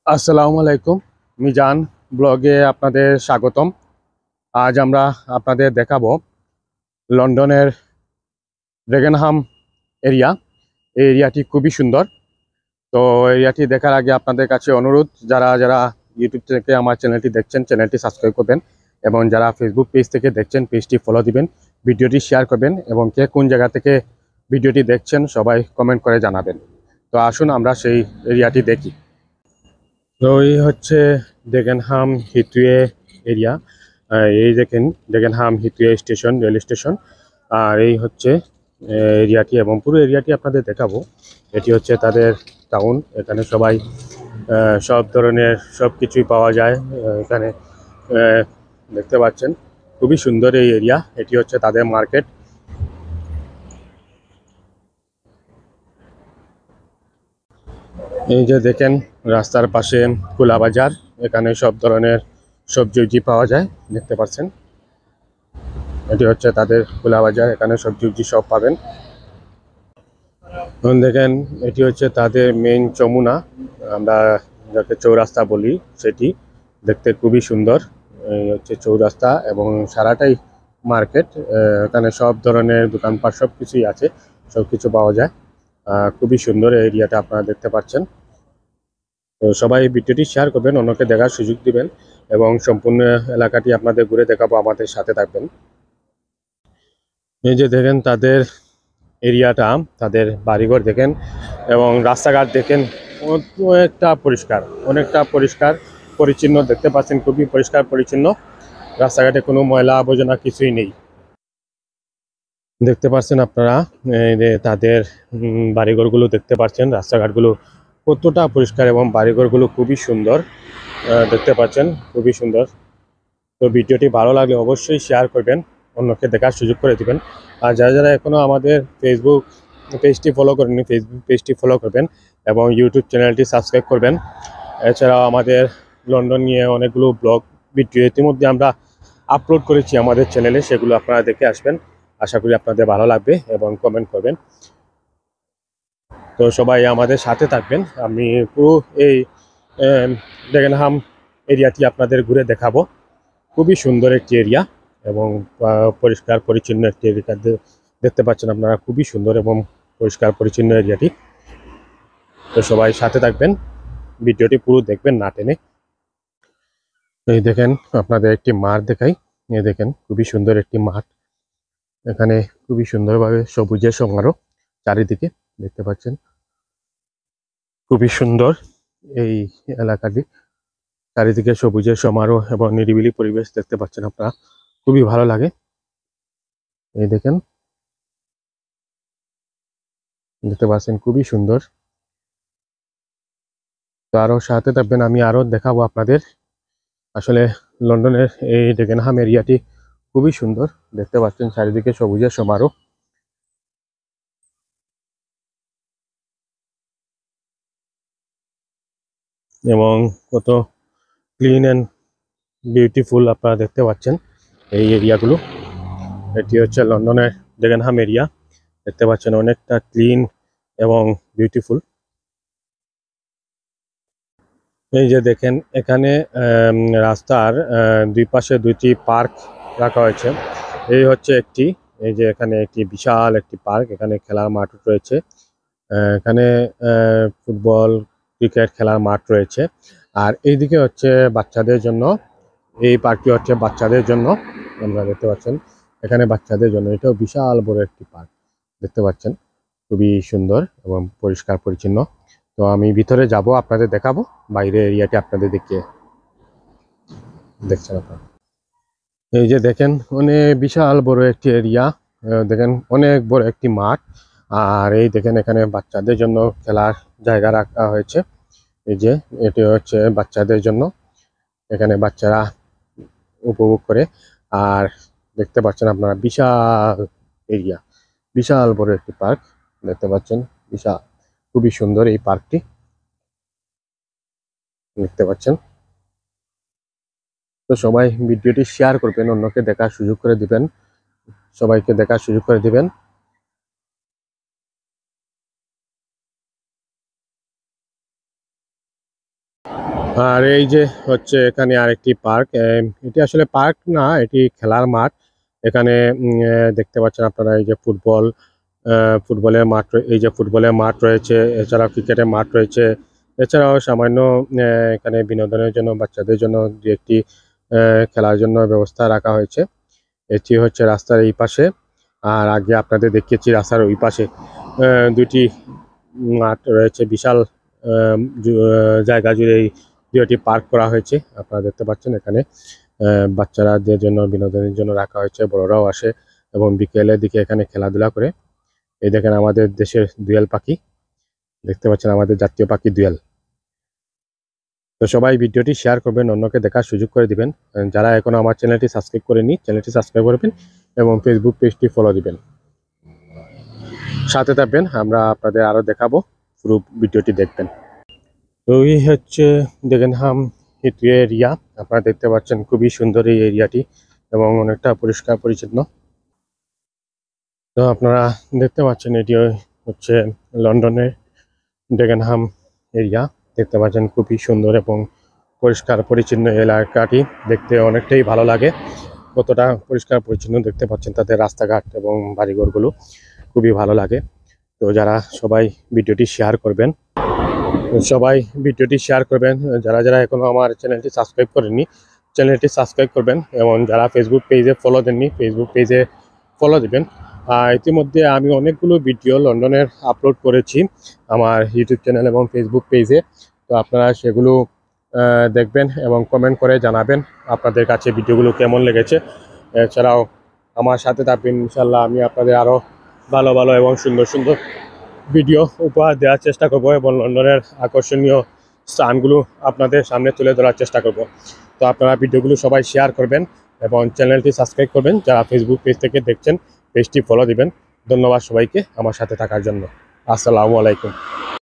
আসসালামু আলাইকুম। মিজান ব্লগে আপনাদের স্বাগতম। আজ আমরা আপনাদের দেখাবো লন্ডনের ডেগেনহাম এরিয়া। এই এরিয়াটি খুবই সুন্দর। তো এরিয়াটি দেখার আগে আপনাদের কাছে অনুরোধ, যারা যারা ইউটিউব থেকে আমার চ্যানেলটি দেখছেন চ্যানেলটি সাবস্ক্রাইব করবেন, এবং যারা ফেসবুক পেজ থেকে দেখছেন পেজটি ফলো দিবেন, ভিডিওটি শেয়ার করবেন, এবং কে কোন জায়গা থেকে ভিডিওটি দেখছেন সবাই কমেন্ট করে জানাবেন। তো আসুন আমরা সেই এরিয়াটি দেখি। তো এই হচ্ছে ডেগেনহাম হিথওয়ে এরিয়া। এই দেখেন ডেগেনহাম হিথওয়ে স্টেশন, রেল স্টেশন। আর এই হচ্ছে এরিয়াটি, এবং পুরো এরিয়াটি আপনাদের দেখাবো। এটি হচ্ছে তাদের টাউন। এখানে সবাই সব ধরনের সব কিছুই পাওয়া যায় এখানে। আহ, দেখতে পাচ্ছেন খুবই সুন্দর এই এরিয়া। এটি হচ্ছে তাদের মার্কেট। এই যে দেখেন রাস্তার পাশে খোলা বাজার, এখানে সব ধরনের সবজি পাওয়া যায়, দেখতে পাচ্ছেন। এটি হচ্ছে তাদের খোলা বাজার, এখানে সবজি সব পাবেন। এখন দেখেন এটি হচ্ছে তাদের মেইন যমুনা, আমরা যাকে চৌরাস্তা বলি, সেটি দেখতে খুবই সুন্দর। এই হচ্ছে চৌরাস্তা এবং সারাটাই মার্কেট। এখানে সব ধরনের দোকানপাট সব কিছুই আছে, সব কিছু পাওয়া যায়। খুবই সুন্দর এই এরিয়াটা আপনারা দেখতে পাচ্ছেন। তো সবাই ভিডিওটি শেয়ার করবেন, অন্যকে দেখার সুযোগ দিবেন, এবং সম্পূর্ণ এলাকাটি আপনাদের ঘুরে দেখাবো, আমাদের সাথে থাকবেন। এই যে দেখেন তাদের এরিয়াটা, তাদের বাড়িঘর দেখেন, এবং রাস্তাঘাট দেখেন, অনেকটা পরিষ্কার পরিচ্ছন্ন দেখতে পাচ্ছেন, খুবই পরিষ্কার পরিচ্ছন্ন। রাস্তাঘাটে কোনো ময়লা আবর্জনা কিছুই নেই, দেখতে পাচ্ছেন আপনারা। এই যে তাদের বাড়িঘরগুলো দেখতে পাচ্ছেন, রাস্তাঘাটগুলো কতটা পরিষ্কার, এবং বাড়িঘরগুলো খুবই সুন্দর দেখতে পাচ্ছেন, খুবই সুন্দর। তো ভিডিওটি ভালো লাগলে অবশ্যই শেয়ার করবেন, অন্যকে দেখার সুযোগ করে দিবেন। আর যারা যারা এখনও আমাদের ফেসবুক পেজটি ফলো করেননি, ফেসবুক পেজটি ফলো করবেন, এবং ইউটিউব চ্যানেলটি সাবস্ক্রাইব করবেন। এছাড়াও আমাদের লন্ডন নিয়ে অনেকগুলো ব্লগ ভিডিও ইতিমধ্যে আমরা আপলোড করেছি আমাদের চ্যানেলে, সেগুলো আপনারা দেখে আসবেন। আশা করি আপনাদের ভালো লাগবে এবং কমেন্ট করবেন। তো সবাই আমাদের সাথে থাকবেন। আমি পুরো এই ডেগেনহাম এরিয়াটি আপনাদের ঘুরে দেখাবো। খুবই সুন্দর একটি এরিয়া, এবং পরিষ্কার পরিচ্ছন্ন একটি এরিয়া দেখতে পাচ্ছেন আপনারা, খুবই সুন্দর এবং পরিষ্কার পরিচ্ছন্ন এরিয়াটি। তো সবাই সাথে থাকবেন, ভিডিওটি পুরো দেখবেন না টেনে। এই দেখেন আপনাদের একটি মাঠ দেখাই। এই দেখেন খুবই সুন্দর একটি মাঠ, এখানে খুবই সুন্দরভাবে সবুজের সমারোহ চারিদিকে, দেখতে পাচ্ছেন খুবই সুন্দর এই এলাকাটি। চারিদিকে সবুজের সমারোহ এবং নিরিবিলি পরিবেশ দেখতে পাচ্ছেন আপনারা, খুবই ভালো লাগে। এই দেখেন, দেখতে পাচ্ছেন খুবই সুন্দর। তো আরো সাথে থাকবেন, আমি আরো দেখাবো আপনাদের। আসলে লন্ডনের এই ডেগেনহাম এরিয়াটি খুবই সুন্দর, দেখতে পাচ্ছেন চারিদিকে সবুজের সমারোহ। এবং কত ক্লিন অ্যান্ড বিউটিফুল আপনারা দেখতে পাচ্ছেন এই এরিয়াগুলো। এটি হচ্ছে লন্ডনের ডেগেনহাম এরিয়া, দেখতে পাচ্ছেন অনেকটা ক্লিন এবং বিউটিফুল। এই যে দেখেন এখানে রাস্তার দুই পাশে দুইটি পার্ক রাখা হয়েছে। এই হচ্ছে একটি, এই যে এখানে একটি বিশাল একটি পার্ক, এখানে খেলার মাঠ রয়েছে। এখানে ফুটবল ক্রিকেট খেলার মাঠ রয়েছে। আর এইদিকে হচ্ছে বাচ্চাদের জন্য, এই পার্কটি হচ্ছে বাচ্চাদের জন্য। আপনারা দেখতে পাচ্ছেন এখানে বাচ্চাদের জন্য, এটাও বিশাল বড় একটি পার্ক দেখতে পাচ্ছেন, খুবই সুন্দর এবং পরিষ্কার পরিচ্ছন্ন। তো আমি ভিতরে যাব, আপনাদের দেখাবো বাইরে এরিয়াটি আপনাদের দেখিয়ে। দেখছেন আপনারা, এই যে দেখেন অনেক বিশাল বড় একটি এরিয়া, দেখেন অনেক বড় একটি মাঠ। আর এই দেখেন এখানে বাচ্চাদের জন্য খেলার জায়গা রাখা হয়েছে। এই যে এটি হচ্ছে বাচ্চাদের জন্য, এখানে বাচ্চারা উপভোগ করে। আর দেখতে পাচ্ছেন আপনারা বিশাল এরিয়া, বিশাল বড় একটি পার্ক দেখতে পাচ্ছেন, বিশাল, খুবই সুন্দর এই পার্কটি দেখতে পাচ্ছেন। তো সবাই ভিডিওটি শেয়ার করবেন, অন্যকে দেখার সুযোগ করে দিবেন, সবাইকে দেখার সুযোগ করে দিবেন। আর এই যে হচ্ছে এখানে আরেকটি পার্ক, এটি আসলে পার্ক না, এটি খেলার মাঠ। এখানে দেখতে পাচ্ছেন আপনারা এই যে ফুটবলের মাঠ, এই যে ফুটবলের মাঠ রয়েছে, এছাড়াও ক্রিকেটের মাঠ রয়েছে, এছাড়াও সামান্য এখানে বিনোদনের জন্য বাচ্চাদের জন্য দু একটি খেলার জন্য ব্যবস্থা রাখা হয়েছে। এটি হচ্ছে রাস্তার এই পাশে, আর আগে আপনাদের দেখিয়েছি রাস্তার ওই পাশে দুটি মাঠ রয়েছে, বিশাল জায়গা জুড়ে এই দুটি পার্ক করা হয়েছে। আপনারা দেখতে পাচ্ছেন এখানে বাচ্চারাদের জন্য বিনোদনের জন্য রাখা হয়েছে, বড়রাও আসে এবং বিকেলের দিকে এখানে খেলাধুলা করে। এই দেখেন আমাদের দেশের দোয়েল পাখি, দেখতে পাচ্ছেন আমাদের জাতীয় পাখি দোয়েল। তো সবাই ভিডিওটি শেয়ার করবেন, অন্যকে দেখার সুযোগ করে দিবেন। যারা এখনো আমার চ্যানেলটি সাবস্ক্রাইব করেনি, চ্যানেলটি সাবস্ক্রাইব করবেন এবং ফেসবুক পেজটি ফলো দিবেন। সাথে থাকবেন, আমরা আপনাদের আরও দেখাবো, পুরো ভিডিওটি দেখবেন। তো এই হচ্ছে ডেগেনহাম হিথওয়ে এরিয়া। আপনারা দেখতে পাচ্ছেন খুবই সুন্দর এই এরিয়াটি এবং অনেকটা পরিষ্কার পরিচ্ছন্ন। তো আপনারা দেখতে পাচ্ছেন এটি হচ্ছে লন্ডনের ডেগেনহাম এরিয়া। দেখতে পাচ্ছেন খুবই সুন্দর এবং পরিষ্কার পরিচ্ছন্ন এলাকাটি, দেখতে অনেকটাই ভালো লাগে। কতটা পরিষ্কার পরিচ্ছন্ন দেখতে পাচ্ছেন, তাদের রাস্তাঘাট এবং বাড়িঘরগুলো খুবই ভালো লাগে। তো যারা সবাই ভিডিওটি শেয়ার করবেন, যারা যারা এখনো আমার চ্যানেলটি সাবস্ক্রাইব করেননি, চ্যানেলটি সাবস্ক্রাইব করবেন এবং যারা ফেসবুক পেজে ফলো দেননি, ফেসবুক পেজে ফলো দেবেন। ইতিমধ্যে আমি অনেকগুলো ভিডিও লন্ডনের আপলোড করেছি আমার ইউটিউব চ্যানেল এবং ফেসবুক পেজে। তো আপনারা সেগুলো দেখবেন এবং কমেন্ট করে জানাবেন আপনাদের কাছে ভিডিওগুলো কেমন লেগেছে। এছাড়াও আমার সাথে থাকবেন, ইনশাল্লাহ আমি আপনাদের আরও ভালো ভালো এবং সুন্দর সুন্দর ভিডিও উপহার দেওয়ার চেষ্টা করব এবং লন্ডনের আকর্ষণীয় স্থানগুলো আপনাদের সামনে তুলে ধরার চেষ্টা করব। তো আপনারা ভিডিওগুলো সবাই শেয়ার করবেন এবং চ্যানেলটি সাবস্ক্রাইব করবেন। যারা ফেসবুক পেজ থেকে দেখছেন, পেজটি ফলো দিবেন। ধন্যবাদ সবাইকে আমার সাথে থাকার জন্য। আসসালামু আলাইকুম।